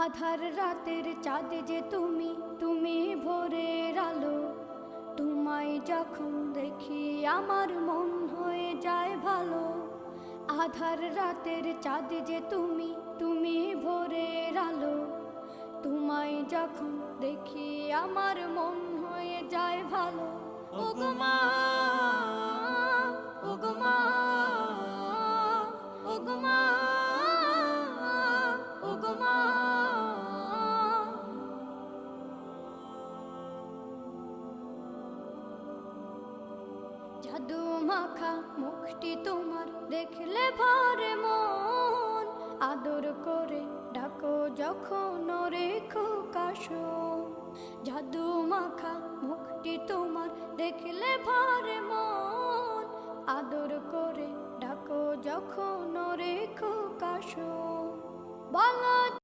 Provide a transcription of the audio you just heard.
আধার রাতের চাঁদ যে তুমি, তুমি ভোরের আলো। তোমায় যখন দেখি আমার মন হয়ে যায় ভালো। আধার রাতের চাঁদ যে তুমি, তুমি ভোরের আলো। তোমায় যখন দেখি আমার মন হয়ে যায় ভালো। ওগো মা, ওগো মা, ওগো মা, ওগো মা। জাদু মাখা মুখটি তোমার দেখলে ভরে মন। আদর করে ডাকো যখন রেখো কাশন। জাদু মাখা মুখটি তোমার দেখলে ভরে মন। আদর করে ডাকো যখন রেখো কাশন। বলো